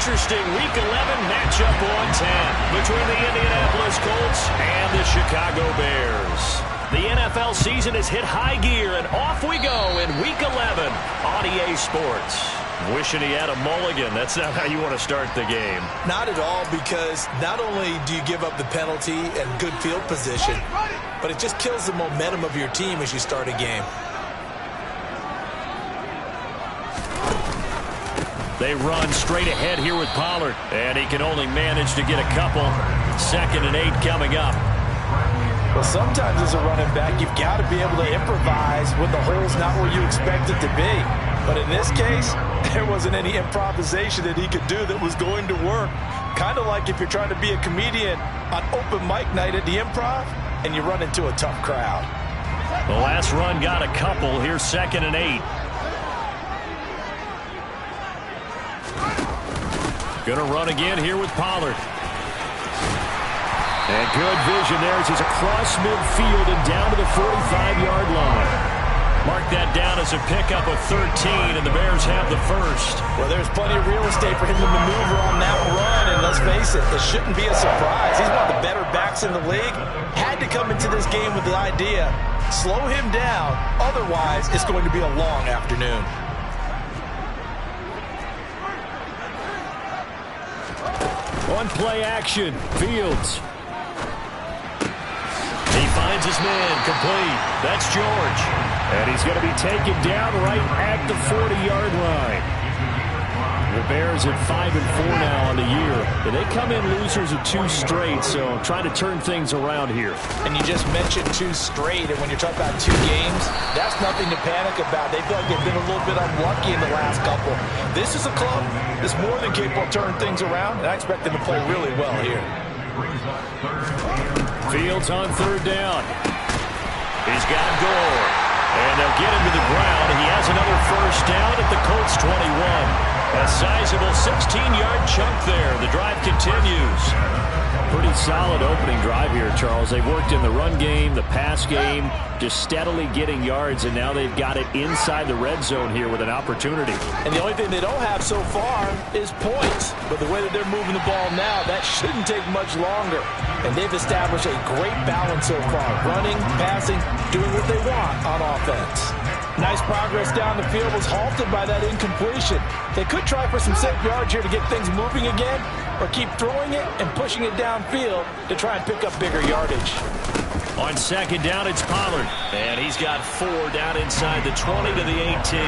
interesting Week 11 matchup on 10 between the Indianapolis Colts and the Chicago Bears. The NFL season has hit high gear, and off we go in Week 11 on EA Sports. Wishing he had a mulligan. That's not how you want to start the game. Not at all, because not only do you give up the penalty and good field position, but it just kills the momentum of your team as you start a game. They run straight ahead here with Pollard, and he can only manage to get a couple. 2nd and 8 coming up. Well, sometimes as a running back, you've got to be able to improvise when the hole's not where you expect it to be. But in this case, there wasn't any improvisation that he could do that was going to work. Kind of like if you're trying to be a comedian on open mic night at the Improv and you run into a tough crowd. The last run got a couple. Here's 2nd and 8. Going to run again here with Pollard. And good vision there as he's across midfield and down to the 45-yard line. Mark that down as a pickup of 13, and the Bears have the first. Well, there's plenty of real estate for him to maneuver on that run, and let's face it, it shouldn't be a surprise. He's one of the better backs in the league. Had to come into this game with the idea, slow him down, otherwise it's going to be a long afternoon. On play action, Fields. He finds his man, complete. That's George. And he's going to be taken down right at the 40-yard line. The Bears at 5-4 now on the year. And they come in losers of 2 straight, so trying to turn things around here. And you just mentioned 2 straight, and when you're talking about 2 games, that's nothing to panic about. They feel like they've been a little bit unlucky in the last couple. This is a club that's more than capable of turning things around, and I expect them to play really well here. Fields on 3rd down. He's got Gore. And they'll get him to the ground. He has another first down at the Colts 21. A sizable 16-yard chunk there. The drive continues. Pretty solid opening drive here, Charles. They've worked in the run game, the pass game, just steadily getting yards, and now they've got it inside the red zone here with an opportunity. And the only thing they don't have so far is points. But the way that they're moving the ball now, that shouldn't take much longer. And they've established a great balance so far. Running, passing, doing what they want on offense. Nice progress down the field was halted by that incompletion. They could try for some safe yards here to get things moving again, or keep throwing it and pushing it downfield to try and pick up bigger yardage. On 2nd down, it's Pollard. And he's got 4 down inside the 20 to the 18.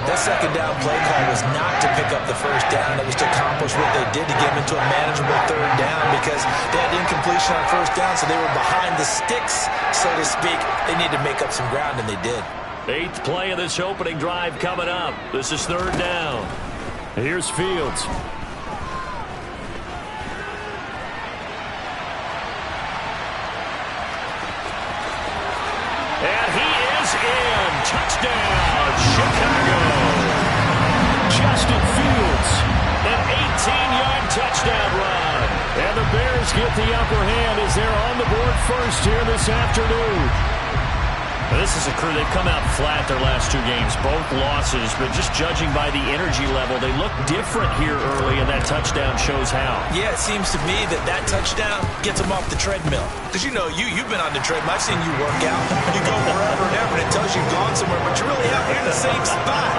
That 2nd down play call was not to pick up the first down. It was to accomplish what they did to get them into a manageable 3rd down, because they had incompletion on 1st down, so they were behind the sticks, so to speak. They needed to make up some ground, and they did. 8th play of this opening drive coming up. This is 3rd down. Here's Fields. And he is in. Touchdown, Chicago. Justin Fields, an 18-yard touchdown run. And the Bears get the upper hand as they're on the board first here this afternoon. Now, this is a crew, they've come out flat their last 2 games, both losses, but just judging by the energy level, they look different here early, and that touchdown shows how. Yeah, it seems to me that touchdown gets them off the treadmill. Because, you know, you've been on the treadmill. I've seen you work out. You go forever and ever, and it tells you've gone somewhere, but you're really out here in the same spot.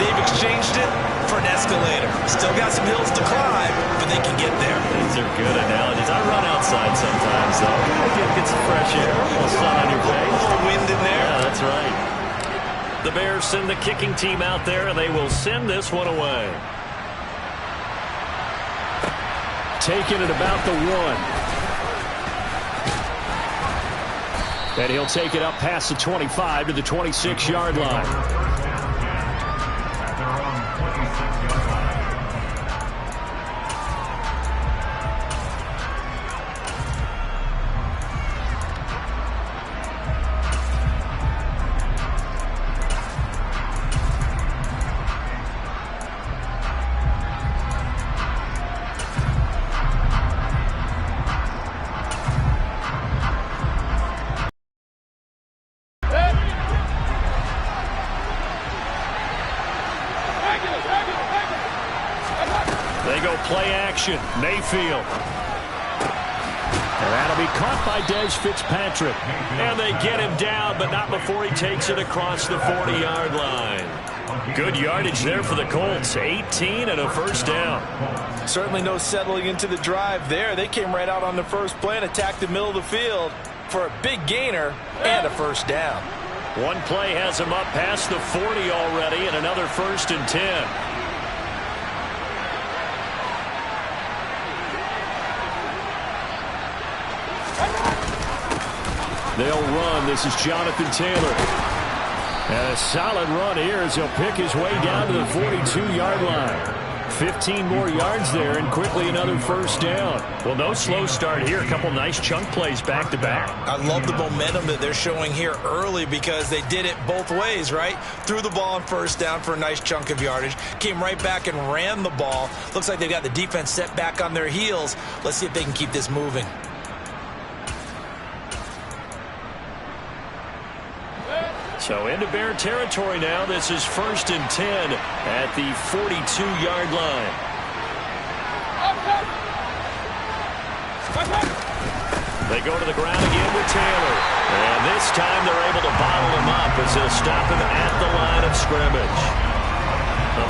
They've exchanged it for an escalator. Still got some hills to climb, but they can get there. These are good analogies. I run outside sometimes, though. Get some fresh air, a little sun on your face. A little wind in there. Yeah, that's right. The Bears send the kicking team out there, and they will send this one away. Taking it about the 1. And he'll take it up past the 25 to the 26-yard line. They go play action. Mayfield. And that'll be caught by Des Fitzpatrick. And they get him down, but not before he takes it across the 40-yard line. Good yardage there for the Colts. 18 and a first down. Certainly no settling into the drive there. They came right out on the first play and attacked the middle of the field for a big gainer and a first down. One play has him up past the 40 already, and another 1st and 10. They'll run. This is Jonathan Taylor. And a solid run here as he'll pick his way down to the 42-yard line. 15 more yards there, and quickly another first down. Well, no slow start here. A couple nice chunk plays back-to-back. I love the momentum that they're showing here early because they did it both ways, right? Threw the ball on first down for a nice chunk of yardage. Came right back and ran the ball. Looks like they've got the defense set back on their heels. Let's see if they can keep this moving. So into Bear territory now. This is 1st and 10 at the 42-yard line. They go to the ground again with Taylor. And this time they're able to bottle him up as they'll stop him at the line of scrimmage.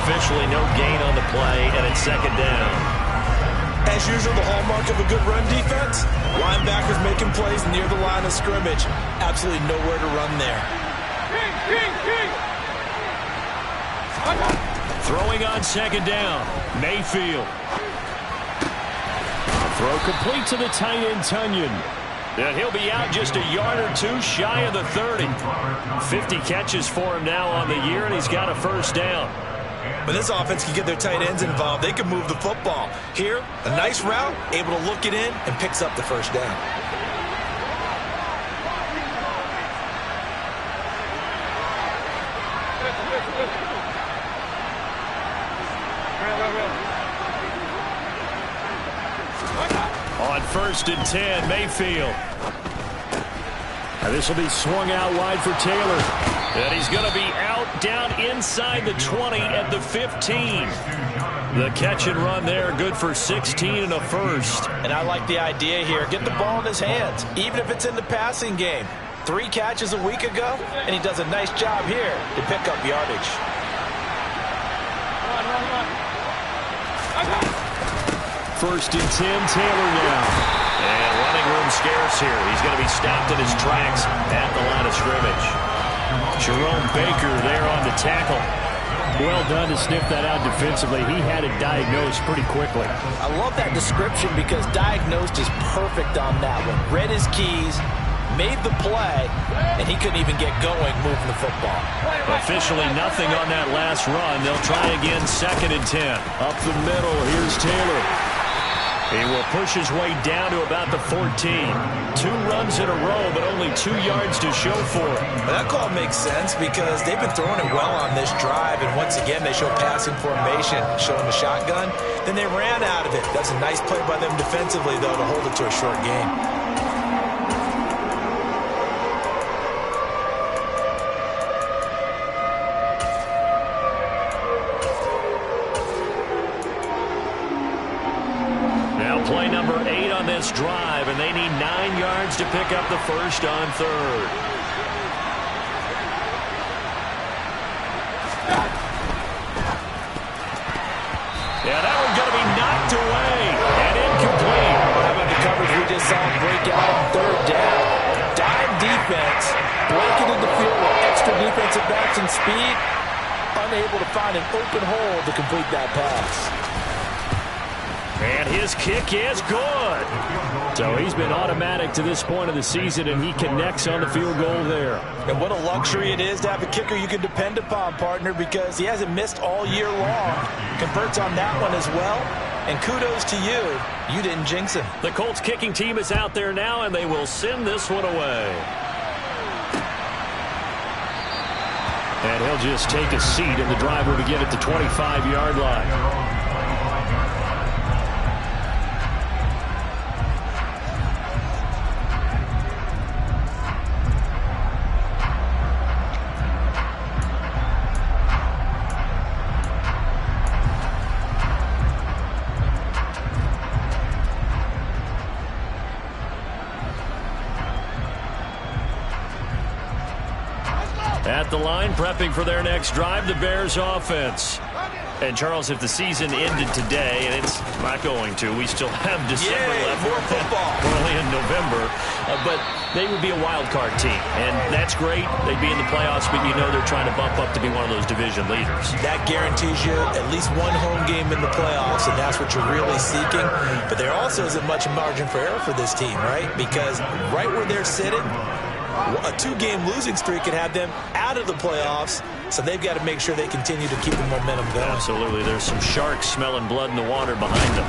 Officially no gain on the play, and it's 2nd down. As usual, the hallmark of a good run defense, linebackers making plays near the line of scrimmage. Absolutely nowhere to run there. Throwing on 2nd down, Mayfield. Throw complete to the tight end, Tunyon. And he'll be out just a yard or two shy of the 30. 50 catches for him now on the year, and he's got a first down. When this offense can get their tight ends involved, they can move the football. Here, a nice route, able to look it in, and picks up the first down. On 1st and 10, Mayfield. And this will be swung out wide for Taylor. And he's going to be out down inside the 20 at the 15. The catch and run there, good for 16 and a first. And I like the idea here. Get the ball in his hands, even if it's in the passing game. 3 catches a week ago, and he does a nice job here to pick up yardage. 1st and 10, Taylor now. And running room scarce here. He's going to be stopped in his tracks at the line of scrimmage. Jerome Baker there on the tackle. Well done to sniff that out defensively. He had it diagnosed pretty quickly. I love that description because diagnosed is perfect on that one. Read his keys, made the play, and he couldn't even get going moving the football. Officially nothing on that last run. They'll try again 2nd and 10. Up the middle, here's Taylor. He will push his way down to about the 14. 2 runs in a row, but only 2 yards to show for it. Well, that call makes sense because they've been throwing it well on this drive, and once again they show passing formation, showing the shotgun. Then they ran out of it. That's a nice play by them defensively, though, to hold it to a short game. Play number 8 on this drive, and they need 9 yards to pick up the first on 3rd. Yeah, that one's going to be knocked away and incomplete. How about the coverage we just saw break out on 3rd down? Dive defense, blanketed the field with extra defensive backs and speed, unable to find an open hole to complete that pass. And his kick is good. So he's been automatic to this point of the season, and he connects on the field goal there. And what a luxury it is to have a kicker you can depend upon, partner, because he hasn't missed all year long. Converts on that one as well. And kudos to you. You didn't jinx him. The Colts kicking team is out there now, and they will send this one away. And he'll just take a seat, and the drive will begin at the 25-yard line. At the line, prepping for their next drive, the Bears offense. And, Charles, if the season ended today, and it's not going to, we still have December left. More football. We're only in November. But they would be a wild card team. And that's great. They'd be in the playoffs, but you know they're trying to bump up to be one of those division leaders. That guarantees you at least one home game in the playoffs, and that's what you're really seeking. But there also isn't much margin for error for this team, right? Because right where they're sitting, a 2-game losing streak could have them out of the playoffs, so they've got to make sure they continue to keep the momentum going. Absolutely. There's some sharks smelling blood in the water behind them.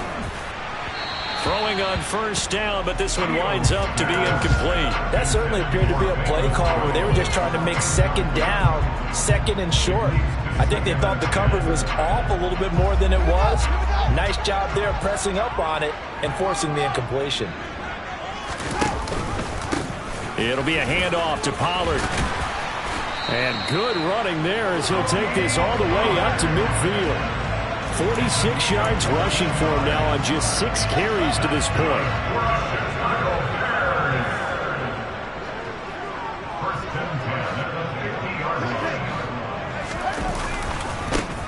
Throwing on first down, but this one winds up to be incomplete. That certainly appeared to be a play call where they were just trying to make second down, second and short. I think they thought the coverage was off a little bit more than it was. Nice job there pressing up on it and forcing the incompletion. It'll be a handoff to Pollard. And good running there as he'll take this all the way up to midfield. 46 yards rushing for him now on just 6 carries to this point.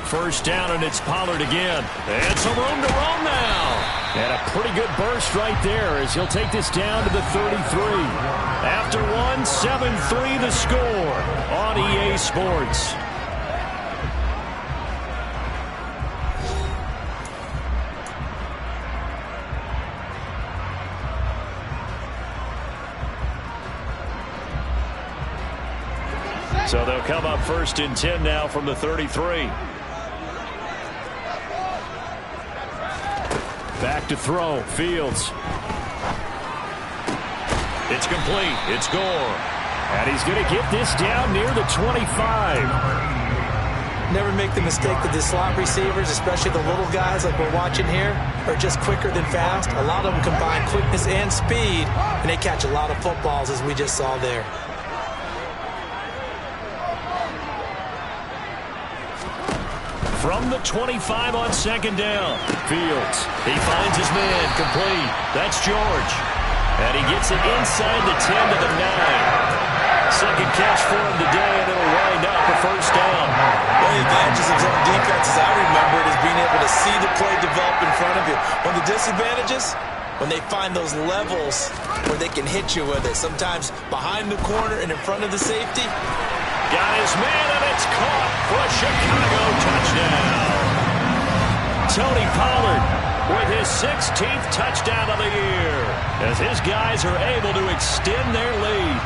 First down, and it's Pollard again. And some room to roam now. And a pretty good burst right there as he'll take this down to the 33. After one, 7-3 the score on EA Sports. So they'll come up first and 10 now from the 33. Back to throw. Fields. It's complete. It's Gore. And he's going to get this down near the 25. Never make the mistake that the slot receivers, especially the little guys like we're watching here, are just quicker than fast. A lot of them combine quickness and speed, and they catch a lot of footballs, as we just saw there. From the 25 on second down. Fields. He finds his man. Complete. That's George. And he gets it inside the 10 to the 9. Second catch for him today, and it'll wind up a first down. One of the advantages of zone defense, as I remember it, is being able to see the play develop in front of you. One of the disadvantages, when they find those levels where they can hit you with it, sometimes behind the corner and in front of the safety. Got his man, and it's caught for a Chicago touchdown. Tony Pollard with his 16th touchdown of the year as his guys are able to extend their lead.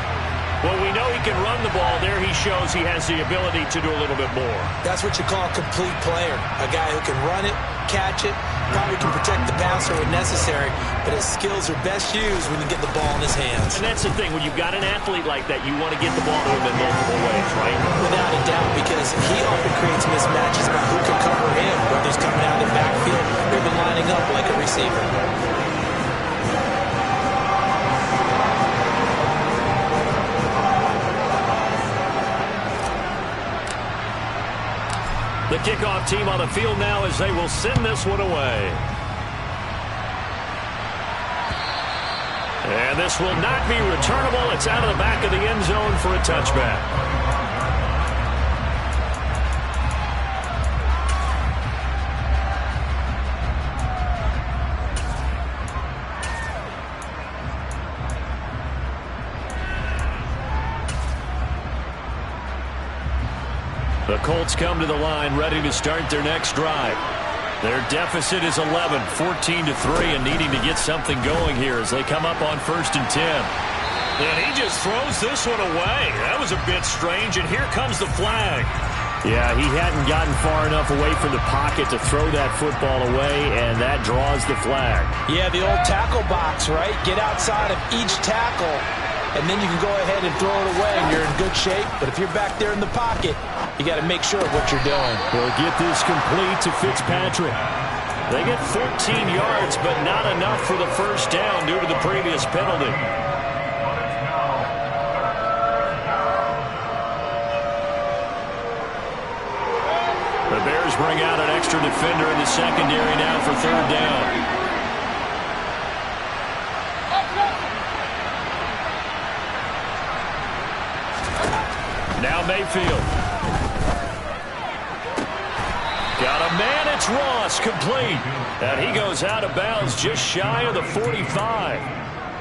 Well, we know he can run the ball. There he shows he has the ability to do a little bit more. That's what you call a complete player. A guy who can run it, catch it, probably can protect the passer when necessary, but his skills are best used when you get the ball in his hands. And that's the thing. When you've got an athlete like that, you want to get the ball to him in multiple ways, right? Without a doubt, because he often creates mismatches about who can cover him, whether he's coming out of the backfield or even lining up like a receiver. The kickoff team on the field now as they will send this one away. And this will not be returnable. It's out of the back of the end zone for a touchback. The Colts come to the line ready to start their next drive. Their deficit is 11, 14-3, and needing to get something going here as they come up on first and 10. And he just throws this one away. That was a bit strange, and here comes the flag. Yeah, he hadn't gotten far enough away from the pocket to throw that football away, and that draws the flag. Yeah, the old tackle box, right? Get outside of each tackle, and then you can go ahead and throw it away, and you're in good shape. But if you're back there in the pocket, you got to make sure of what you're doing. They'll get this complete to Fitzpatrick. They get 14 yards, but not enough for the first down due to the previous penalty. The Bears bring out an extra defender in the secondary now for third down. Now Mayfield. Got a man, it's Ross, complete. And he goes out of bounds just shy of the 45.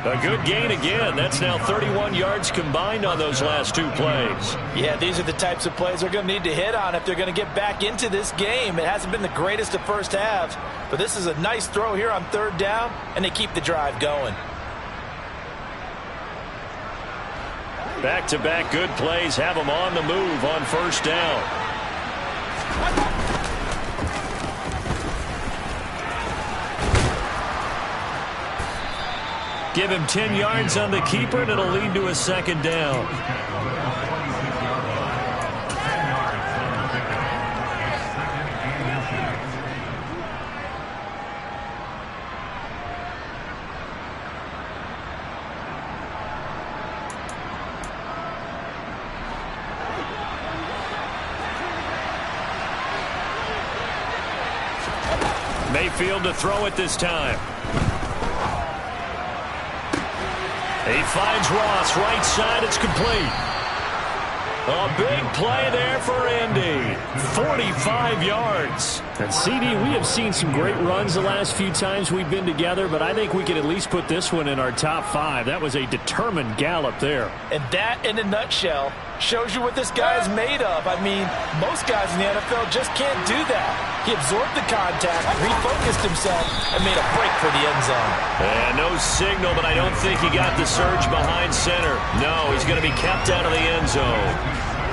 A good gain again. That's now 31 yards combined on those last two plays. Yeah, these are the types of plays they're going to need to hit on if they're going to get back into this game. It hasn't been the greatest of first halves, but this is a nice throw here on third down, and they keep the drive going. Back-to-back good plays have them on the move on first down. Give him 10 yards on the keeper, and it'll lead to a second down. Mayfield to throw it this time. He finds Ross, right side, it's complete. A big play there for Indy. 45 yards. And CD, we have seen some great runs the last few times we've been together, but I think we can at least put this one in our top 5. That was a determined gallop there. And that, in a nutshell, shows you what this guy is made of. I mean, most guys in the NFL just can't do that. He absorbed the contact, refocused himself, and made a break for the end zone. And no signal, but I don't think he got the surge behind center. No, he's going to be kept out of the end zone.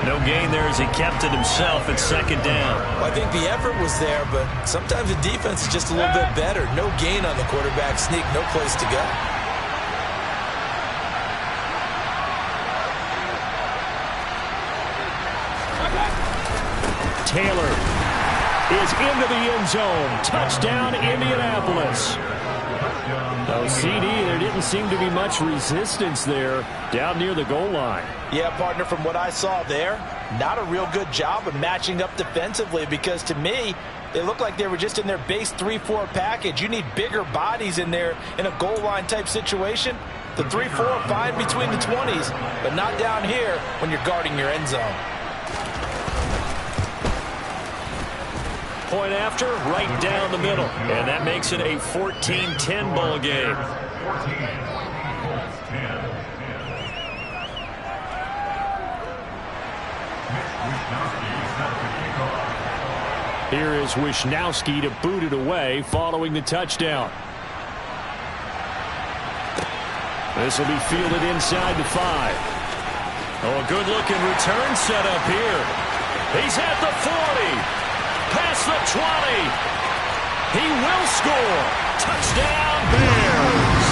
No gain there as he kept it himself at second down. Well, I think the effort was there, but sometimes the defense is just a little bit better. No gain on the quarterback sneak, no place to go. Taylor is into the end zone. Touchdown, Indianapolis. No, CD, there didn't seem to be much resistance there down near the goal line. Yeah, partner, from what I saw there, not a real good job of matching up defensively because to me, they look like they were just in their base 3-4 package. You need bigger bodies in there in a goal line type situation. The 3-4 fine between the 20s, but not down here when you're guarding your end zone. Point after, right down the middle. And that makes it a 14-10 ball game. Here is Wisnowski to boot it away following the touchdown. This will be fielded inside the 5. Oh, a good-looking return set up here. He's at the 40. Past the 20. He will score. Touchdown, Bears.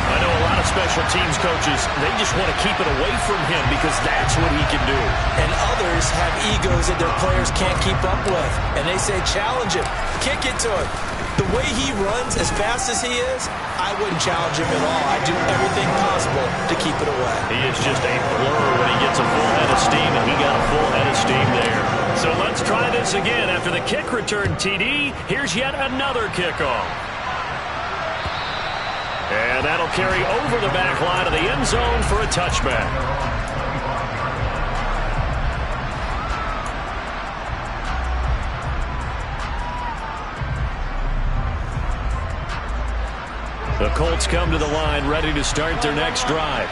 I know a lot of special teams coaches, they just want to keep it away from him because that's what he can do. And others have egos that their players can't keep up with. And they say, challenge him. Kick it to him. The way he runs as fast as he is, I wouldn't challenge him at all. I'd do everything possible to keep it away. He is just a blur when he gets a full head of steam, and he got a full head of steam there. So let's try this again. After the kick return TD, here's yet another kickoff. And that'll carry over the back line of the end zone for a touchback. The Colts come to the line ready to start their next drive.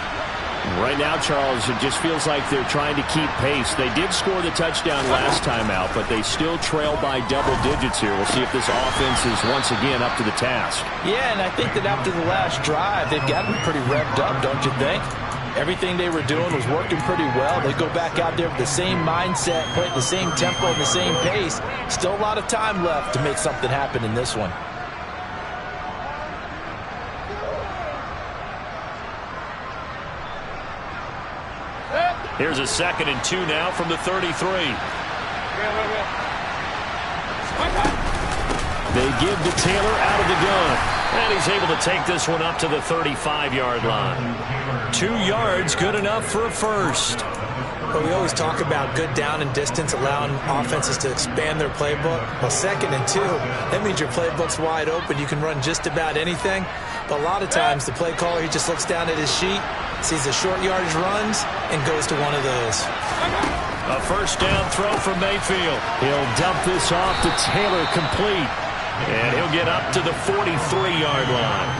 Right now, Charles, it just feels like they're trying to keep pace. They did score the touchdown last time out, but they still trail by double digits here. We'll see if this offense is once again up to the task. Yeah, and I think that after the last drive, they've gotten pretty revved up, don't you think? Everything they were doing was working pretty well. They go back out there with the same mindset, play at the same tempo and the same pace. Still a lot of time left to make something happen in this one. Here's a 2nd and 2 now from the 33. They give to Taylor out of the gun. And he's able to take this one up to the 35-yard line. 2 yards, good enough for a first. Well, we always talk about good down and distance, allowing offenses to expand their playbook. Well, 2nd and 2, that means your playbook's wide open. You can run just about anything. But a lot of times, the play caller, he just looks down at his sheet, sees the short yardage runs, and goes to one of those. A first down throw from Mayfield. He'll dump this off to Taylor, complete. And he'll get up to the 43-yard line.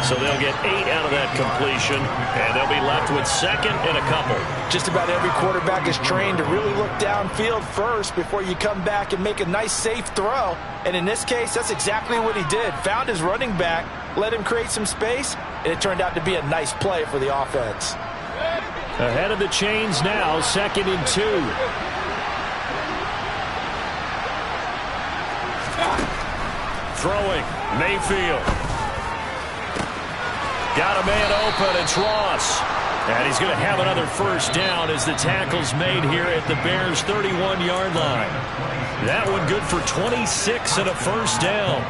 So they'll get 8 out of that completion, and they'll be left with second and a couple. Just about every quarterback is trained to really look downfield first before you come back and make a nice, safe throw. And in this case, that's exactly what he did. Found his running back, let him create some space, and it turned out to be a nice play for the offense. Ahead of the chains now, 2nd and 2. Throwing, Mayfield. Got a man open, it's Ross. And he's going to have another first down as the tackle's made here at the Bears' 31-yard line. That one good for 26 and a first down.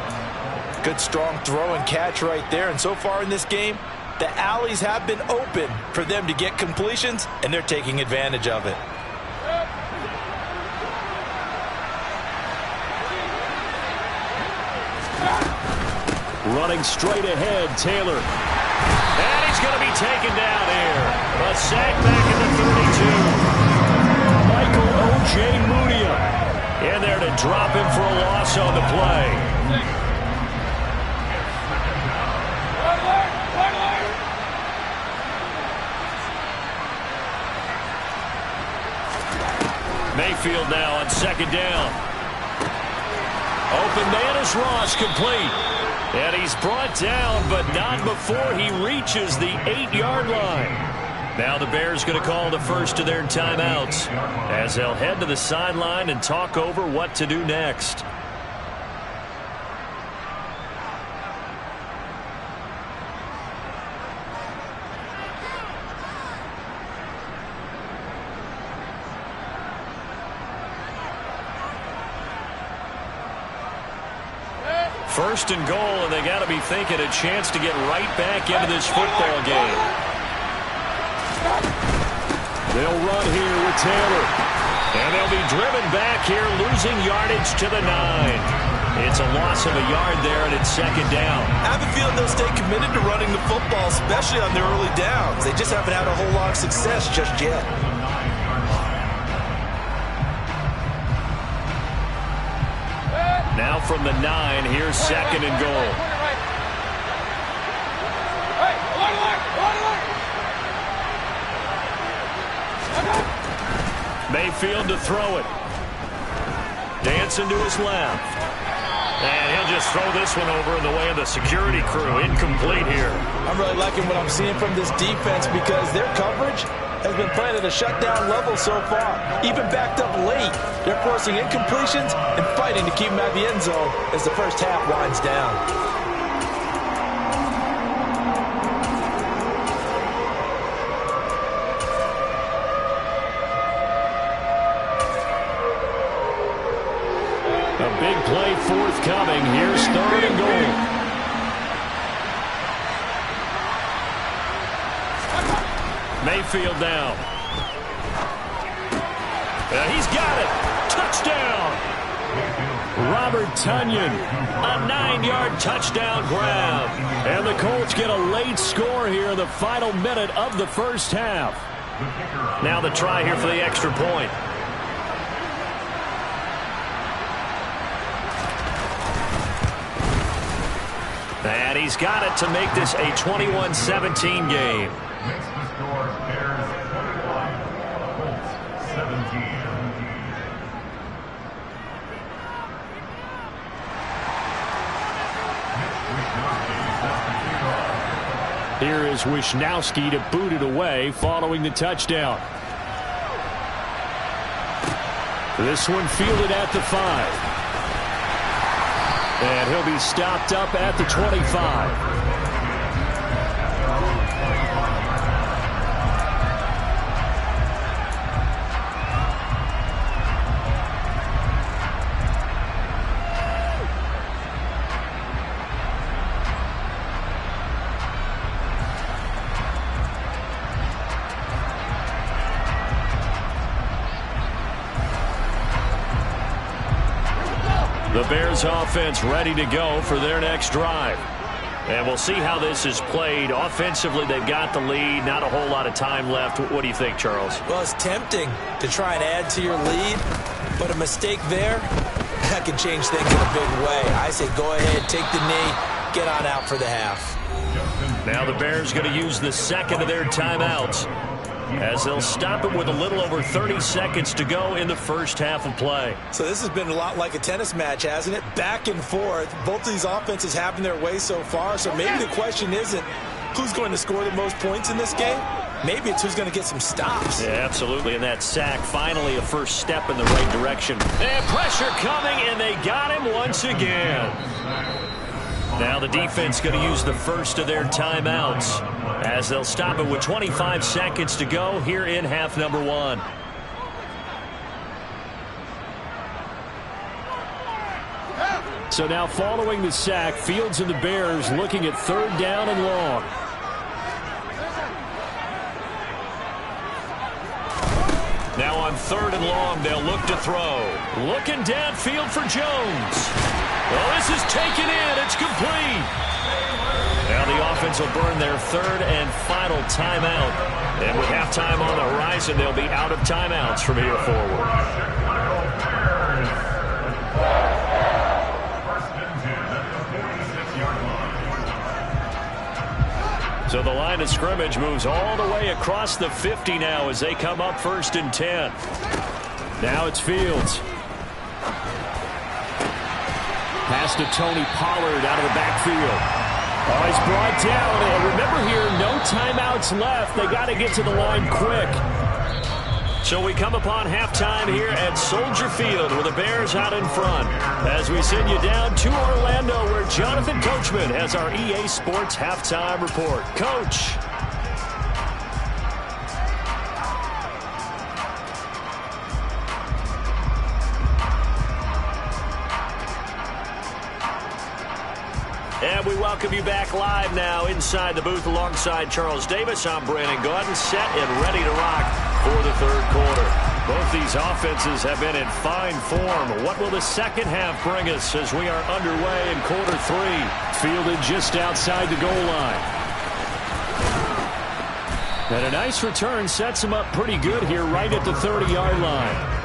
Good strong throw and catch right there. And so far in this game, the alleys have been open for them to get completions, and they're taking advantage of it. Running straight ahead, Taylor. And he's going to be taken down here. A sack back at the 32. Michael O.J. Mudia in there to drop him for a loss on the play. Mayfield now on 2nd down. Open man is Ross, complete. And he's brought down, but not before he reaches the 8-yard line. Now the Bears going to call the first of their timeouts as they'll head to the sideline and talk over what to do next. First and goal, and they got to be thinking a chance to get right back into this football game. They'll run here with Taylor. And they'll be driven back here, losing yardage to the 9. It's a loss of a yard there, and it's 2nd down. I have a feeling they'll stay committed to running the football, especially on their early downs. They just haven't had a whole lot of success just yet. Now from the 9, here's 2nd and goal. Mayfield to throw it. Dancing to his left. And he'll just throw this one over in the way of the security crew. Incomplete here. I'm really liking what I'm seeing from this defense because their coverage has been playing at a shutdown level so far. Even backed up late, they're forcing incompletions and fighting to keep them out of the end zone as the first half winds down. A big play forthcoming. Here's 3rd and goal. Mayfield down. He's got it. Touchdown. Robert Tonyan, a 9-yard touchdown grab. And the Colts get a late score here in the final minute of the first half. Now the try here for the extra point. And he's got it to make this a 21-17 game. Makes the score Bears 21, Colts 17. Here is Wisnowski to boot it away following the touchdown. This one fielded at the 5. And he'll be stopped up at the 25. The Bears offense ready to go for their next drive. And we'll see how this is played. Offensively, they've got the lead. Not a whole lot of time left. What do you think, Charles? Well, it's tempting to try and add to your lead, but a mistake there, that can change things in a big way. I say go ahead, take the knee, get on out for the half. Now the Bears going to use the second of their timeouts, as they'll stop it with a little over 30 seconds to go in the first half of play. So this has been a lot like a tennis match, hasn't it? Back and forth. Both of these offenses having their way so far. So maybe the question isn't who's going to score the most points in this game. Maybe it's who's going to get some stops. Yeah, absolutely. And that sack, finally a first step in the right direction. And pressure coming, and they got him once again. Now the defense going to use the first of their timeouts, as they'll stop it with 25 seconds to go here in half number one. So now following the sack, Fields and the Bears looking at third down and long. Now on third and long, they'll look to throw. Looking downfield for Jones. Well, this is taken in. It's complete. Now the offense will burn their third and final timeout. And with halftime on the horizon, they'll be out of timeouts from here forward. So the line of scrimmage moves all the way across the 50 now as they come up first and 10. Now it's Fields. Pass to Tony Pollard out of the backfield. Oh, he's brought down. And remember here, no timeouts left. They got to get to the line quick. So we come upon halftime here at Soldier Field with the Bears out in front, as we send you down to Orlando, where Jonathan Coachman has our EA Sports halftime report. Coach. And we welcome you back live now inside the booth alongside Charles Davis. I'm Brandon Gaudin, set and ready to rock for the third quarter. Both these offenses have been in fine form. What will the second half bring us as we are underway in quarter three? Fielded just outside the goal line. And a nice return sets him up pretty good here right at the 30-yard line.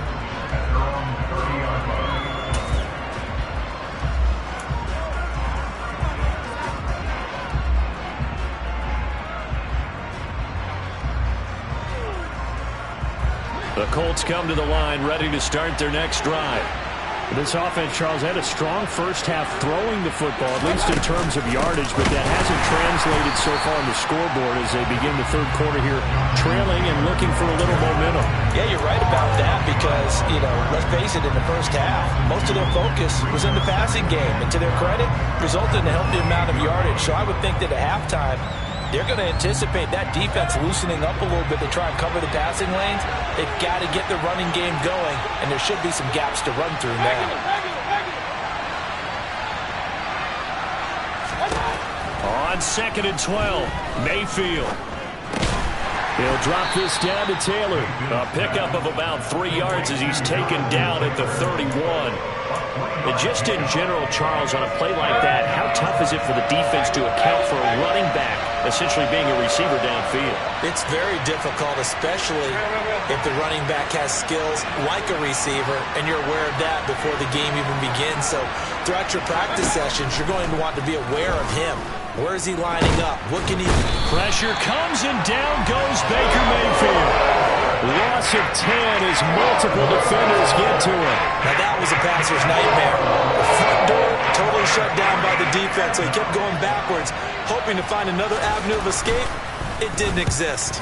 The Colts come to the line ready to start their next drive. This offense, Charles, had a strong first half throwing the football, at least in terms of yardage, but that hasn't translated so far on the scoreboard as they begin the third quarter here, trailing and looking for a little momentum. Yeah, you're right about that because, let's face it, in the first half, most of their focus was in the passing game. And to their credit, resulted in a healthy amount of yardage. So I would think that at halftime, they're going to anticipate that defense loosening up a little bit to try and cover the passing lanes. They've got to get the running game going, and there should be some gaps to run through now. On second and 12, Mayfield. He'll drop this down to Taylor. A pickup of about 3 yards as he's taken down at the 31. And just in general, Charles, on a play like that, how tough is it for the defense to account for a running back essentially being a receiver downfield? It's very difficult, especially if the running back has skills like a receiver, and you're aware of that before the game even begins. So throughout your practice sessions, you're going to want to be aware of him. Where is he lining up? What can he do? Pressure comes, and down goes Baker Mayfield. Loss of 10 as multiple defenders get to him. Now that was a passer's nightmare. The front door totally shut down by the defense, so he kept going backwards, hoping to find another avenue of escape. It didn't exist.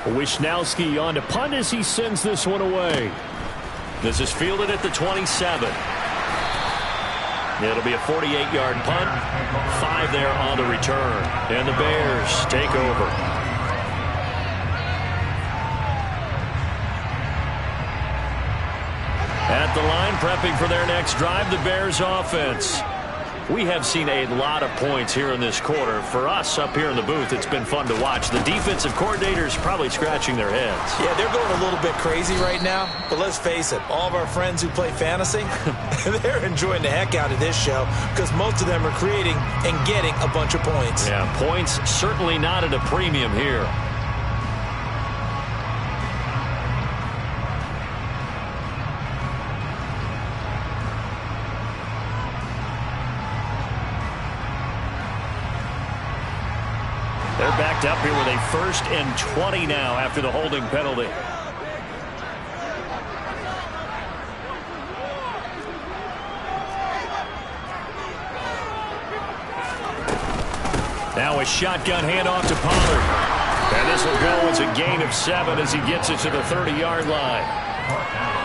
Wisnowski on to punt as he sends this one away. This is fielded at the 27. It'll be a 48-yard punt. 5 there on the return. And the Bears take over. At the line, prepping for their next drive, the Bears offense. We have seen a lot of points here in this quarter. For us up here in the booth, it's been fun to watch. The defensive coordinators probably scratching their heads. Yeah, they're going a little bit crazy right now. But let's face it, all of our friends who play fantasy, they're enjoying the heck out of this show because most of them are creating and getting a bunch of points. Yeah, points certainly not at a premium here. They're backed up here with a 1st and 20 now after the holding penalty. Now a shotgun handoff to Pollard. And this will go as a gain of 7 as he gets it to the 30-yard line.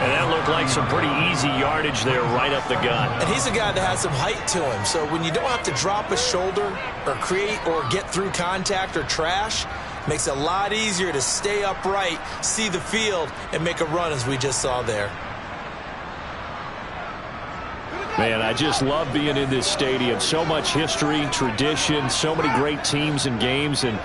And that looked like some pretty easy yardage there right up the gut. And he's a guy that has some height to him. So when you don't have to drop a shoulder or create or get through contact or trash, makes it a lot easier to stay upright, see the field, and make a run as we just saw there. Man, I just love being in this stadium. So much history, tradition, so many great teams and games, and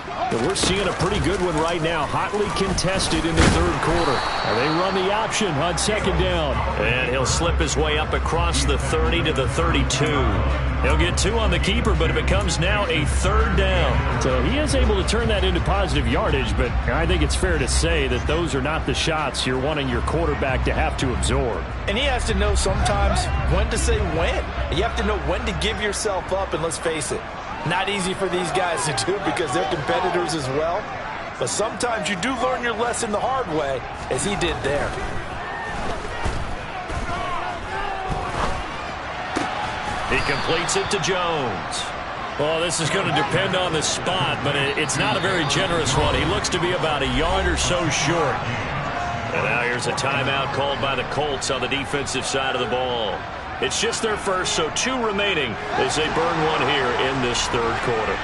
we're seeing a pretty good one right now, hotly contested in the 3rd quarter. And they run the option on 2nd down. And he'll slip his way up across the 30 to the 32. He'll get 2 on the keeper, but it becomes now a 3rd down. So he is able to turn that into positive yardage, but I think it's fair to say that those are not the shots you're wanting your quarterback to have to absorb. And he has to know sometimes when to say when. You have to know when to give yourself up, and let's face it, not easy for these guys to do because they're competitors as well. But sometimes you do learn your lesson the hard way, as he did there. He completes it to Jones. Well, this is going to depend on the spot, but it's not a very generous one. He looks to be about a yard or so short. And now here's a timeout called by the Colts on the defensive side of the ball. It's just their first, so 2 remaining as they burn one here in this 3rd quarter.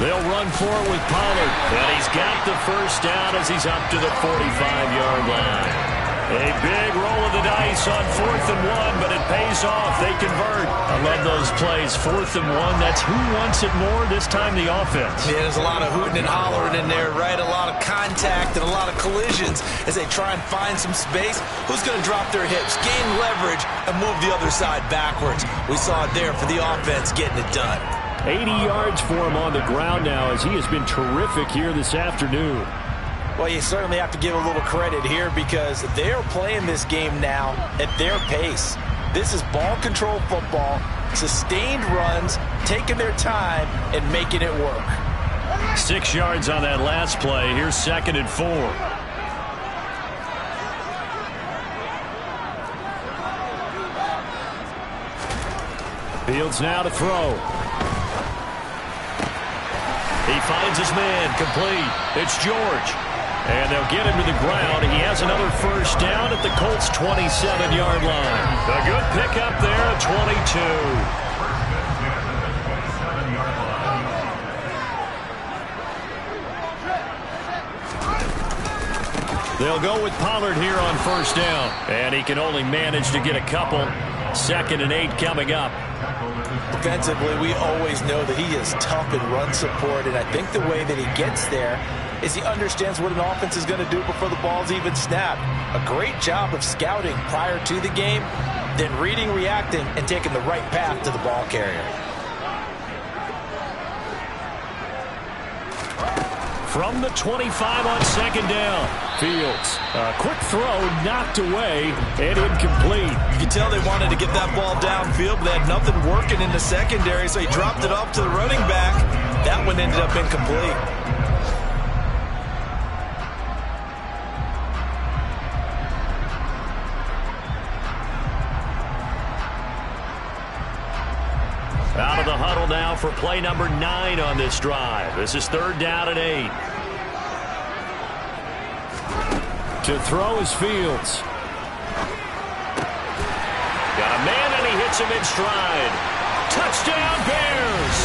They'll run for it with Pollard. And he's got the 1st down as he's up to the 45-yard line. A big roll of the dice on 4th and 1, but it pays off. They convert. I love those plays. 4th and 1, that's who wants it more, this time the offense. Yeah, there's a lot of hooting and hollering in there, right? A lot of contact and a lot of collisions as they try and find some space. Who's going to drop their hips, gain leverage, and move the other side backwards? We saw it there for the offense getting it done. 80 yards for him on the ground now as he has been terrific here this afternoon. Well, you certainly have to give a little credit here because they're playing this game now at their pace. This is ball control football, sustained runs, taking their time and making it work. 6 yards on that last play. Here's 2nd and 4. Fields now to throw. He finds his man, complete. It's George. And they'll get him to the ground. He has another 1st down at the Colts' 27-yard line. A good pickup there at 22. They'll go with Pollard here on 1st down. And he can only manage to get a couple. 2nd and 8 coming up. Defensively, we always know that he is tough in run support, and I think the way that he gets there is he understands what an offense is going to do before the ball's even snapped. A great job of scouting prior to the game, then reading, reacting, and taking the right path to the ball carrier. From the 25 on 2nd down. Fields, a quick throw, knocked away, and incomplete. You can tell they wanted to get that ball downfield, but they had nothing working in the secondary, so he dropped it off to the running back. That one ended up incomplete. Out of the huddle now for play number 9 on this drive. This is 3rd down and 8. To throw is Fields. Got a man and he hits him in stride. Touchdown Bears!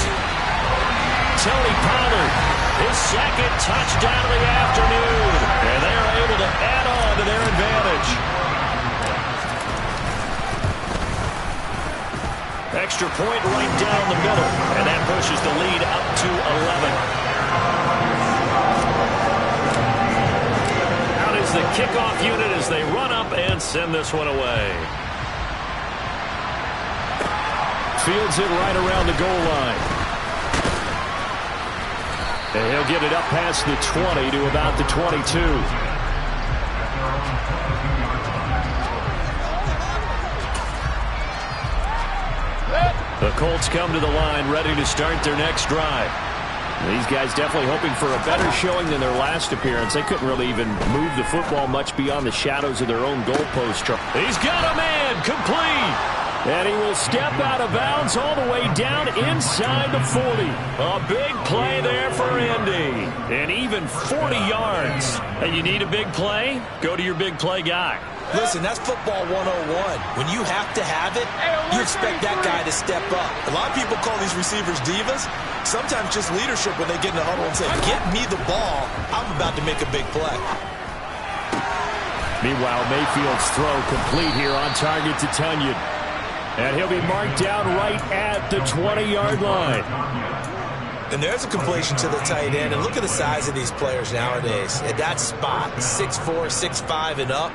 Tony Pollard, his 2nd touchdown of the afternoon. And they are able to add on to their advantage. Extra point right down the middle, and that pushes the lead up to 11. Out is the kickoff unit as they run up and send this one away. Fields it right around the goal line. And he'll get it up past the 20 to about the 22. The Colts come to the line ready to start their next drive. These guys definitely hoping for a better showing than their last appearance. They couldn't really even move the football much beyond the shadows of their own goalpost. He's got a man complete. And he will step out of bounds all the way down inside the 40. A big play there for Indy. And even 40 yards. And you need a big play? Go to your big play guy. Listen, that's football 101. When you have to have it, you expect that guy to step up. A lot of people call these receivers divas. Sometimes just leadership when they get in the huddle and say, get me the ball. I'm about to make a big play. Meanwhile, Mayfield's throw complete here on target to Tunyon. And he'll be marked down right at the 20-yard line. And there's a completion to the tight end. And look at the size of these players nowadays. At that spot, 6'4", 6'5", and up.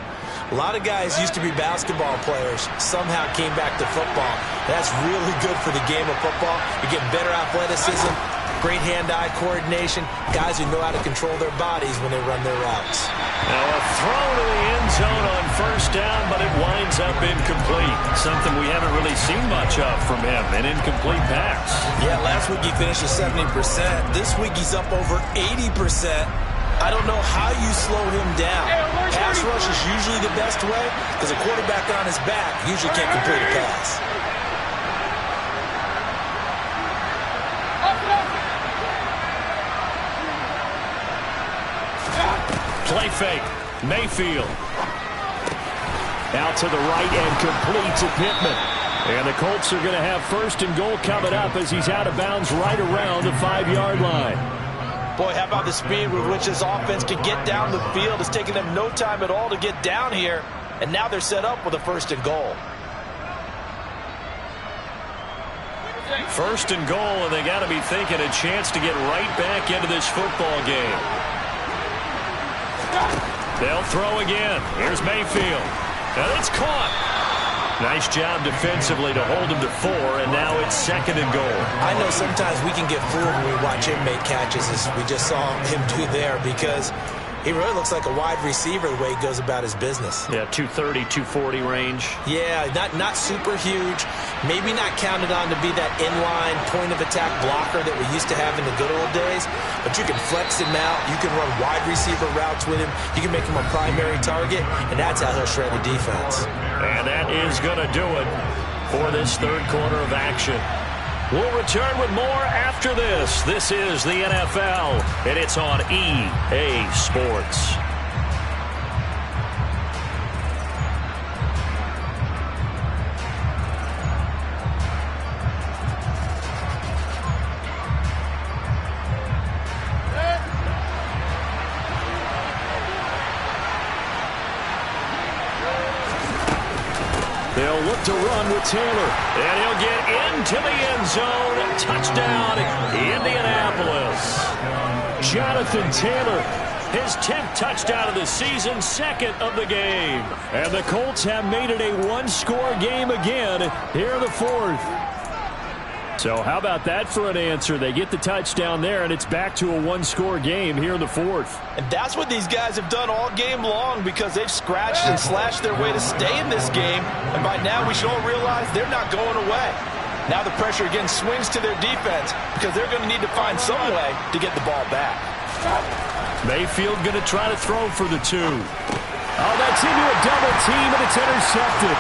A lot of guys used to be basketball players, somehow came back to football. That's really good for the game of football. You're getting better athleticism, great hand-eye coordination, guys who know how to control their bodies when they run their routes. Now a throw to the end zone on first down, but it winds up incomplete. Something we haven't really seen much of from him, an incomplete pass. Yeah, last week he finished at 70%. This week he's up over 80%. I don't know how you slow him down. Pass rush is usually the best way because a quarterback on his back usually can't complete a pass. Play fake. Mayfield. Out to the right and complete to Pittman. And the Colts are going to have first and goal coming up as he's out of bounds right around the 5-yard line. Boy, how about the speed with which this offense can get down the field? It's taken them no time at all to get down here. And now they're set up with a first and goal. First and goal, and they got to be thinking a chance to get right back into this football game. They'll throw again. Here's Mayfield. And it's caught. Nice job defensively to hold him to 4, and now it's second and goal. I know sometimes we can get fooled when we watch him make catches, as we just saw him do there, because he really looks like a wide receiver the way he goes about his business. Yeah, 230, 240 range. Yeah, not super huge. Maybe not counted on to be that inline point-of-attack blocker that we used to have in the good old days. But you can flex him out. You can run wide receiver routes with him. You can make him a primary target, and that's how he'll shred the defense. And that is going to do it for this third quarter of action. We'll return with more after this. This is the NFL, and it's on EA Sports. They'll look to run with Taylor. And he'll get into the end zone. Touchdown, Indianapolis. Jonathan Taylor, his 10th touchdown of the season, second of the game. And the Colts have made it a one-score game again here in the fourth. So how about that for an answer? They get the touchdown there, and it's back to a one-score game here in the fourth. And that's what these guys have done all game long, because they've scratched and slashed their way to stay in this game. And by now we should all realize they're not going away. Now the pressure again swings to their defense, because they're going to need to find some way to get the ball back. Mayfield going to try to throw for the 2. Oh, that's into a double team, and it's intercepted.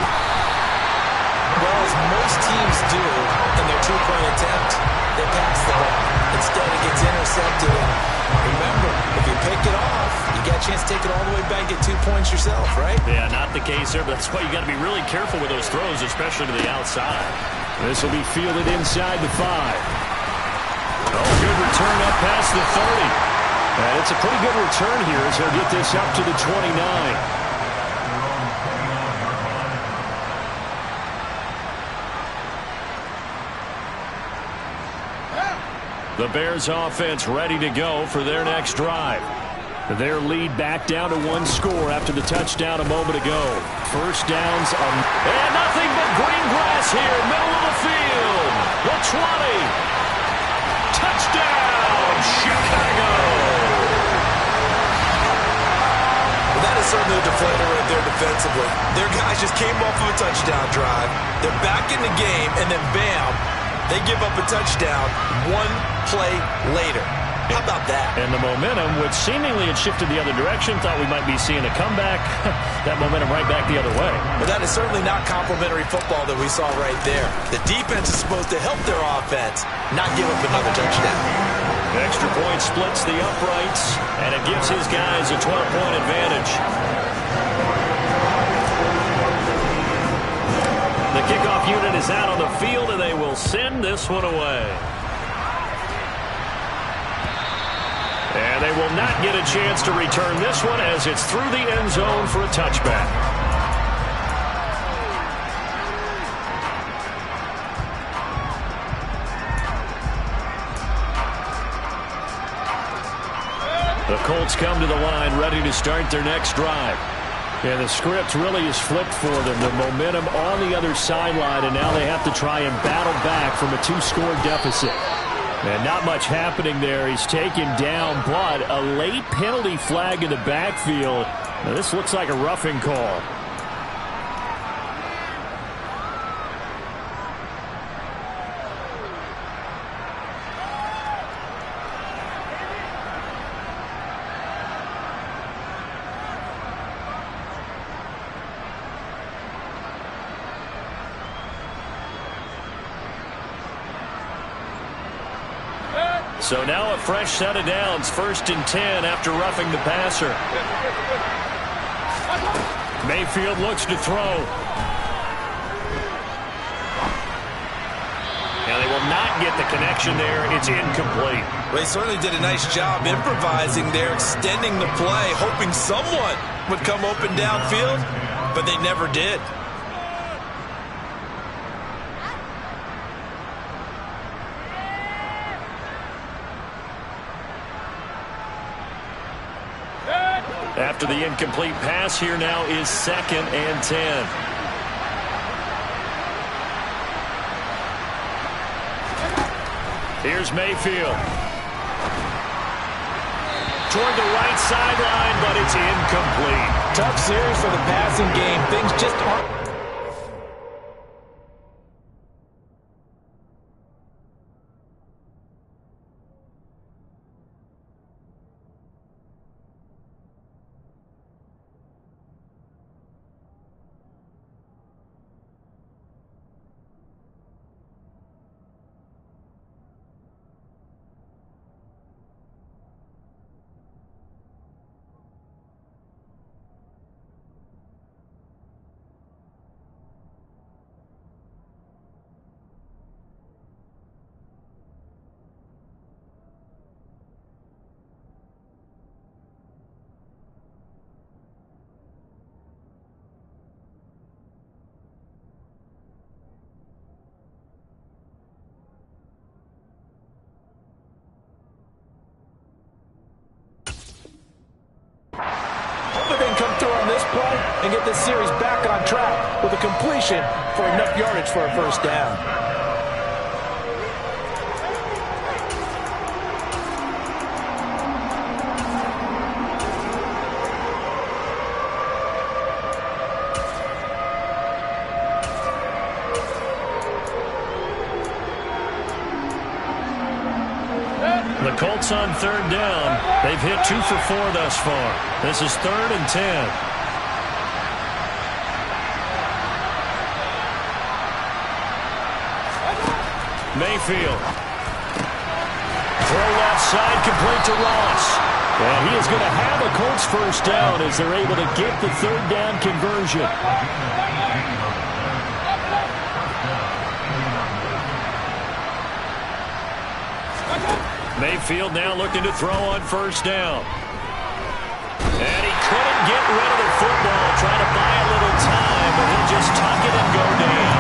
Well, as most teams do in their two-point attempt, they pass the ball. Instead, it gets intercepted. And remember, if you pick it off, you get a chance to take it all the way back, get 2 points yourself, right? Yeah, not the case there, but that's why you got to be really careful with those throws, especially to the outside. This will be fielded inside the 5. Oh, good return up past the 30. And it's a pretty good return here as he'll get this up to the 29. The Bears offense ready to go for their next drive. Their lead back down to one score after the touchdown a moment ago. First downs, and nothing but green grass here, middle of the field. The 20. Touchdown, Chicago. Well, that is certainly a deflator right there defensively. Their guys just came off of a touchdown drive. They're back in the game, and then bam, they give up a touchdown one play later. How about that? And the momentum, which seemingly had shifted the other direction, thought we might be seeing a comeback. That momentum right back the other way. But that is certainly not complimentary football that we saw right there. The defense is supposed to help their offense, not give up another touchdown. Extra point splits the uprights, and it gives his guys a 12-point advantage. The kickoff unit is out on the field, and they will send this one away. And they will not get a chance to return this one as it's through the end zone for a touchback. The Colts come to the line ready to start their next drive. And the script really is flipped for them. The momentum on the other sideline, and now they have to try and battle back from a 2-score deficit. And not much happening there. He's taken down, but a late penalty flag in the backfield. Now, this looks like a roughing call. So now a fresh set of downs, 1st and 10 after roughing the passer. Mayfield looks to throw. Now they will not get the connection there. It's incomplete. They certainly did a nice job improvising there, extending the play, hoping someone would come open downfield, but they never did. After the incomplete pass, here now is 2nd and 10. Here's Mayfield. Toward the right sideline, but it's incomplete. Tough series for the passing game. Things just aren't. And get this series back on track with a completion for enough yardage for a first down. The Colts on 3rd down. They've hit 2 for 4 thus far. This is 3rd and 10. Mayfield. Throw left side, complete to Ross. And he is going to have a Colts first down as they're able to get the 3rd down conversion. Mayfield now looking to throw on 1st down. And he couldn't get rid of the football, trying to buy a little time, but he'll just tuck it and go down.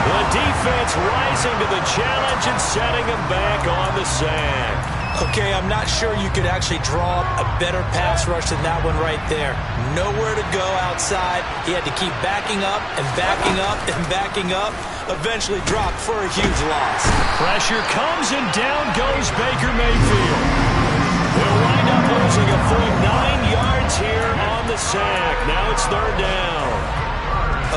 The defense defense rising to the challenge and setting him back on the sack. Okay, I'm not sure you could actually draw up a better pass rush than that one right there. Nowhere to go outside. He had to keep backing up and backing up and backing up. Eventually dropped for a huge loss. Pressure comes and down goes Baker Mayfield. They'll wind up losing a full 9 yards here on the sack. Now it's third down.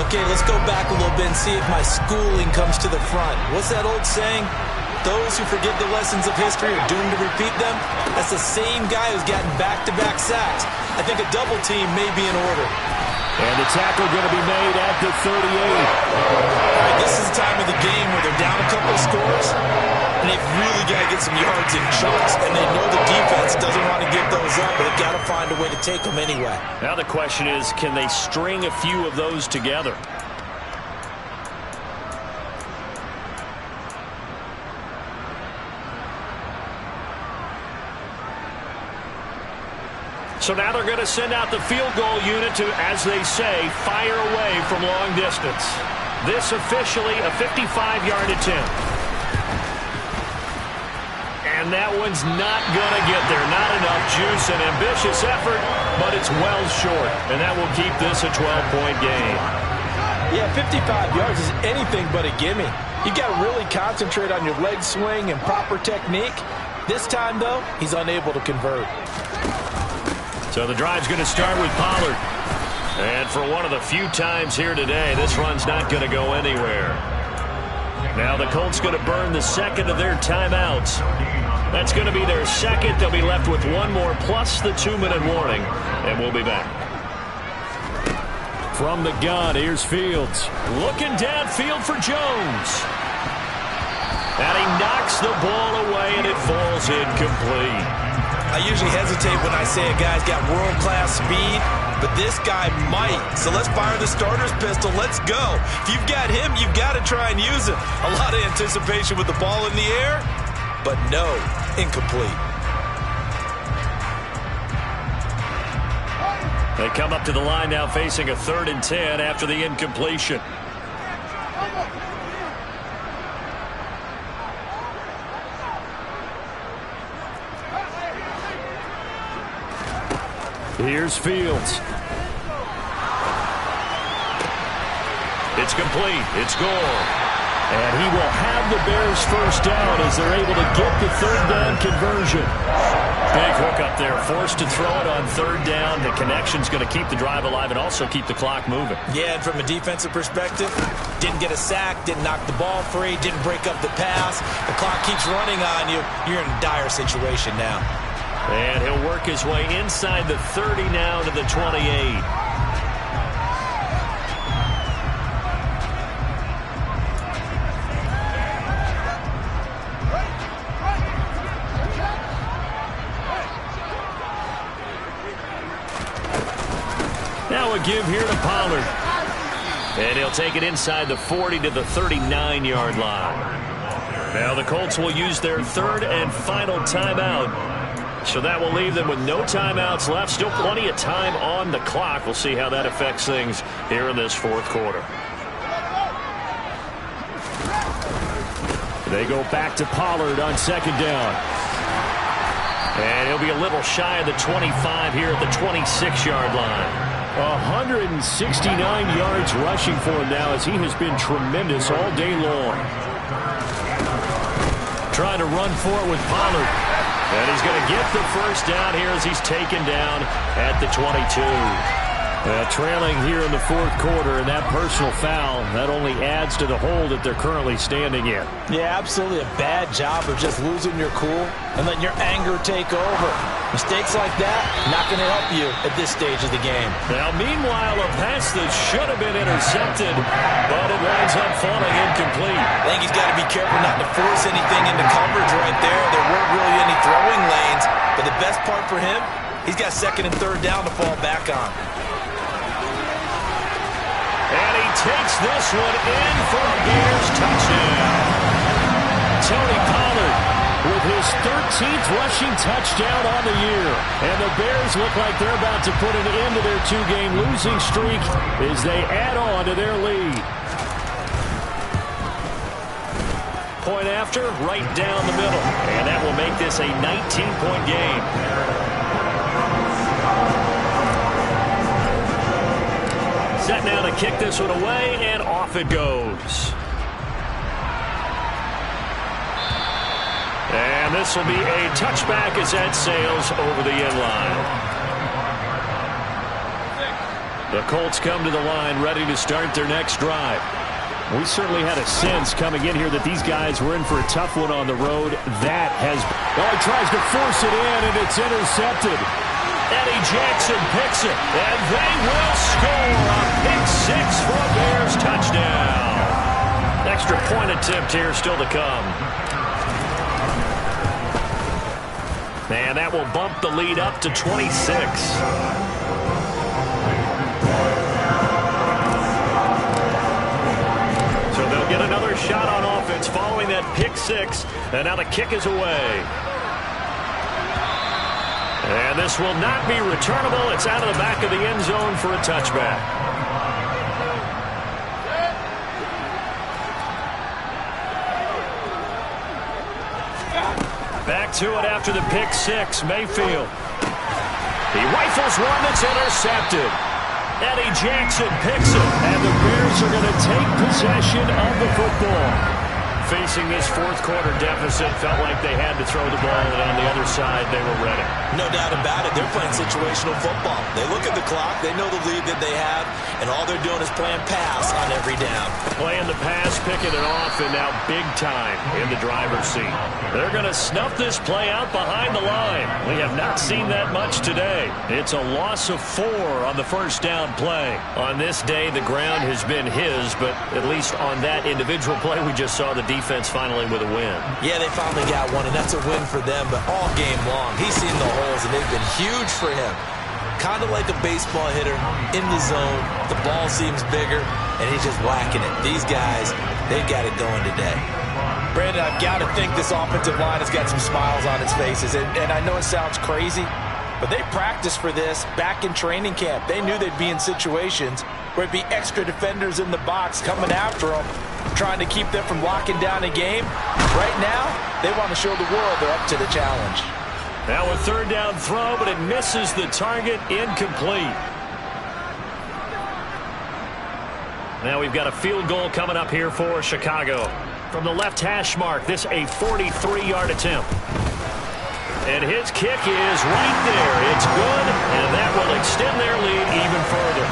Okay, let's go back a little bit and see if my schooling comes to the front. What's that old saying? Those who forget the lessons of history are doomed to repeat them. That's the same guy who's gotten back-to-back sacks. I think a double team may be in order. And the tackle going to be made at the 38. All right, this is the time of the game where they're down a couple of scores, and they've really got to get some yards in chunks, and they know the defense doesn't want to give those up, but they've got to find a way to take them anyway. Now the question is, can they string a few of those together? So now they're going to send out the field goal unit to, as they say, fire away from long distance. This officially a 55-yard attempt. And that one's not going to get there. Not enough juice. An ambitious effort, but it's well short. And that will keep this a 12-point game. Yeah, 55 yards is anything but a gimme. You got to really concentrate on your leg swing and proper technique. This time, though, he's unable to convert. So the drive's going to start with Pollard. And for one of the few times here today, this run's not going to go anywhere. Now the Colts going to burn the second of their timeouts. That's going to be their second. They'll be left with one more plus the 2-minute warning. And we'll be back. From the gun, here's Fields. Looking downfield for Jones. And he knocks the ball away, and it falls incomplete. I usually hesitate when I say a guy's got world-class speed, but this guy might. So let's fire the starter's pistol. Let's go. If you've got him, you've got to try and use him. A lot of anticipation with the ball in the air, but no, incomplete. They come up to the line now facing a 3rd and 10 after the incompletion. Here's Fields. It's complete. It's gone. And he will have the Bears first down as they're able to get the 3rd down conversion. Big hook up there. Forced to throw it on 3rd down. The connection's going to keep the drive alive and also keep the clock moving. Yeah, and from a defensive perspective, didn't get a sack, didn't knock the ball free, didn't break up the pass. The clock keeps running on you. You're in a dire situation now. And he'll work his way inside the 30 now to the 28. Now a give here to Pollard. And he'll take it inside the 40 to the 39-yard line. Now the Colts will use their 3rd and final timeout. So that will leave them with no timeouts left. Still plenty of time on the clock. We'll see how that affects things here in this 4th quarter. They go back to Pollard on 2nd down. And he'll be a little shy of the 25 here at the 26-yard line. 169 yards rushing for him now as he has been tremendous all day long. Trying to run for it with Pollard. And he's going to get the first down here as he's taken down at the 22. Trailing here in the 4th quarter, and that personal foul, that only adds to the hole that they're currently standing in. Yeah, absolutely a bad job of just losing your cool and letting your anger take over. Mistakes like that, not going to help you at this stage of the game. Now, meanwhile, a pass that should have been intercepted, but it winds up falling incomplete. I think he's got to be careful not to force anything into coverage right there. There weren't really any throwing lanes, but the best part for him, he's got 2nd and 3rd down to fall back on. And he takes this one in for a Bears touchdown. Tony Pollard with his 13th rushing touchdown on the year. And the Bears look like they're about to put an end to their 2-game losing streak as they add on to their lead. after, right down the middle. And that will make this a 19-point game. Set now to kick this one away, and off it goes. And this will be a touchback as that sails over the end line. The Colts come to the line ready to start their next drive. We certainly had a sense coming in here that these guys were in for a tough one on the road. That has... Oh, he tries to force it in, and it's intercepted. Eddie Jackson picks it, and they will score a pick six for a Bears touchdown. Extra point attempt here still to come. And that will bump the lead up to 26. So they'll get another shot on offense following that pick six. And now the kick is away. And this will not be returnable. It's out of the back of the end zone for a touchback. Back to it after the pick six. Mayfield. He rifles one that's intercepted. Eddie Jackson picks it. And the Bears are going to take possession of the football. Facing this fourth quarter deficit, felt like they had to throw the ball, and on the other side, they were ready. No doubt about it. They're playing situational football. They look at the clock. They know the lead that they have, and all they're doing is playing pass on every down. Playing the pass, picking it off, and now big time in the driver's seat. They're going to snuff this play out behind the line. We have not seen that much today. It's a loss of 4 on the first down play. On this day, the ground has been his, but at least on that individual play, we just saw the defense finally with a win. Yeah, they finally got one, and that's a win for them, but all game long, he's seen the holes, and they've been huge for him. Kind of like a baseball hitter in the zone. The ball seems bigger, and he's just whacking it. These guys, they've got it going today. Brandon, I've got to think this offensive line has got some smiles on its faces, and I know it sounds crazy, but they practiced for this back in training camp. They knew they'd be in situations where it'd be extra defenders in the box coming after them, trying to keep them from locking down a game. Right now, they want to show the world they're up to the challenge. Now a third down throw, but it misses the target, incomplete. Now we've got a field goal coming up here for Chicago. From the left hash mark, this a 43-yard attempt. And his kick is right there. It's good, and that will extend their lead even further.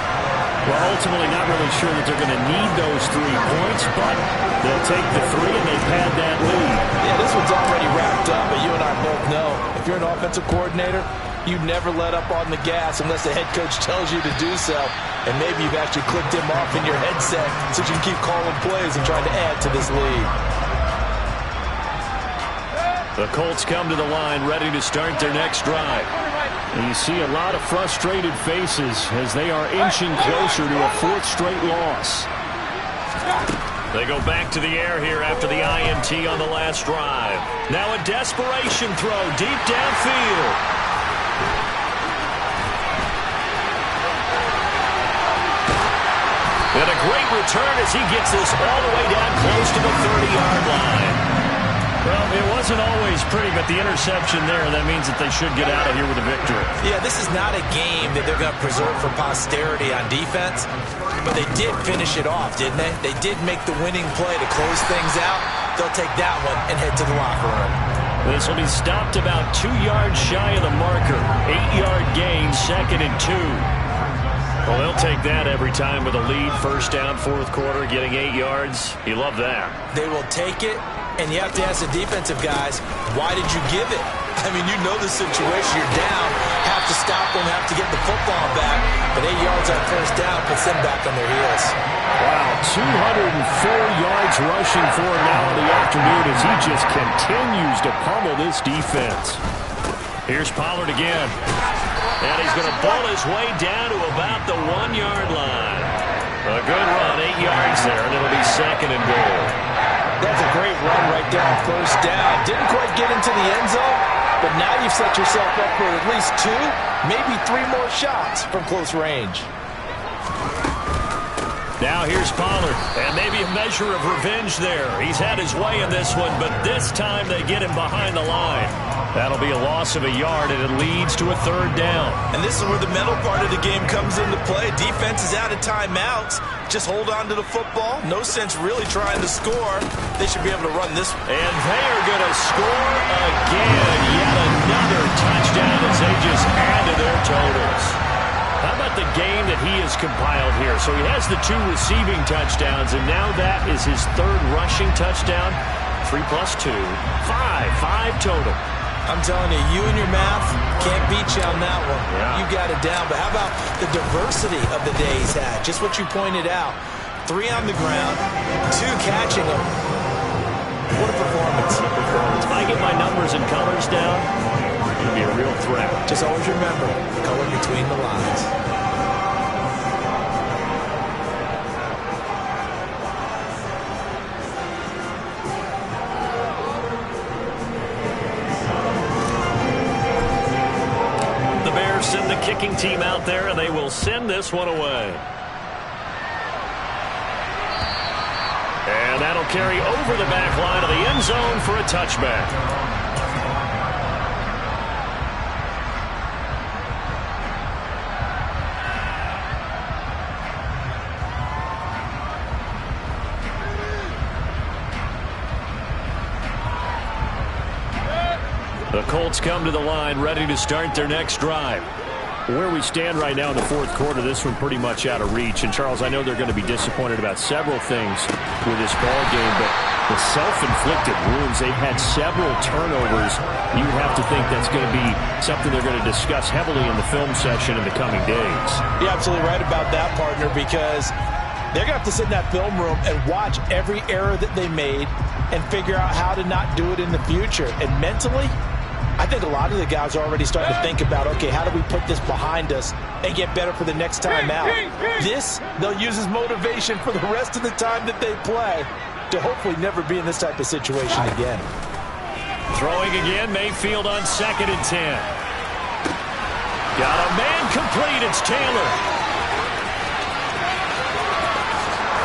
Well, ultimately not really sure that they're going to need those 3 points, but they'll take the 3 and they pad that lead. Yeah, this one's already wrapped up, but you and I both know if you're an offensive coordinator, you never let up on the gas unless the head coach tells you to do so. And maybe you've actually clicked him off in your headset so you can keep calling plays and trying to add to this lead. The Colts come to the line ready to start their next drive. And you see a lot of frustrated faces as they are inching closer to a 4th straight loss. They go back to the air here after the INT on the last drive. Now a desperation throw deep downfield. And a great return as he gets this all the way down close to the 30-yard line. Well, it wasn't always pretty, but the interception there, that means that they should get out of here with a victory. Yeah, this is not a game that they're going to preserve for posterity on defense, but they did finish it off, didn't they? They did make the winning play to close things out. They'll take that one and head to the locker room. This will be stopped about 2 yards shy of the marker. 8-yard gain, 2nd and 2. Well, they'll take that every time with a lead. First down, 4th quarter, getting 8 yards. You love that. They will take it. And you have to ask the defensive guys, why did you give it? I mean, you know the situation. You're down, have to stop them, have to get the football back. But 8 yards on first down puts them back on their heels. Wow, 204 yards rushing for him now in the afternoon as he just continues to pummel this defense. Here's Pollard again. And he's going to ball his way down to about the 1-yard line. A good run, 8 yards there, and it'll be 2nd and goal. That's a great run right there on first down. Didn't quite get into the end zone, but now you've set yourself up for at least 2, maybe 3 more shots from close range. Now here's Pollard, and maybe a measure of revenge there. He's had his way in this one, but this time they get him behind the line. That'll be a loss of a yard, and it leads to a 3rd down. And this is where the mental part of the game comes into play. Defense is out of timeouts. Just hold on to the football. No sense really trying to score. They should be able to run this one. And they are going to score again. Yet another touchdown as they just add to their totals. How about the game that he has compiled here? So he has the 2 receiving touchdowns, and now that is his 3rd rushing touchdown. 3 plus 2, 5 total. I'm telling you, you and your math can't beat you on that one. Yeah. You got it down. But how about the diversity of the day he's had? Just what you pointed out. 3 on the ground, 2 catching them. What a performance. If I get my numbers and colors down, it'll be a real threat. Just always remember, color between the lines. Send the kicking team out there, and they will send this one away. And that'll carry over the back line of the end zone for a touchback. The Colts come to the line ready to start their next drive. Where we stand right now in the 4th quarter, this one pretty much out of reach. And, Charles, I know they're going to be disappointed about several things with this ball game, but the self-inflicted wounds, they've had several turnovers. You have to think that's going to be something they're going to discuss heavily in the film session in the coming days. You're absolutely right about that, partner, because they're going to have to sit in that film room and watch every error that they made and figure out how to not do it in the future. And mentally, I think a lot of the guys are already starting to think about, okay, how do we put this behind us and get better for the next time out? This, they'll use as motivation for the rest of the time that they play to hopefully never be in this type of situation again. Throwing again, Mayfield on 2nd and 10. Got a man complete, it's Taylor.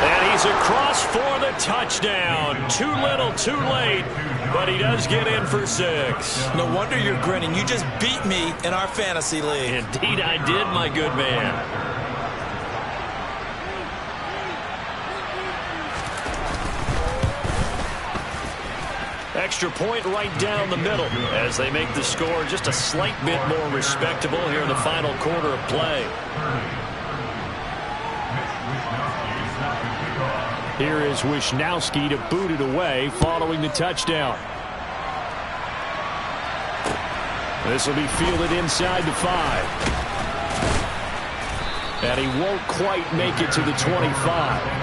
And he's across for the touchdown. Too little, too late, but he does get in for 6. No wonder you're grinning. You just beat me in our fantasy league. Indeed I did, my good man. Extra point right down the middle as they make the score just a slight bit more respectable here in the final quarter of play. Here is Wishnowski to boot it away following the touchdown. This will be fielded inside the 5. And he won't quite make it to the 25.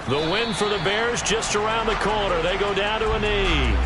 The win for the Bears just around the corner. They go down to a knee.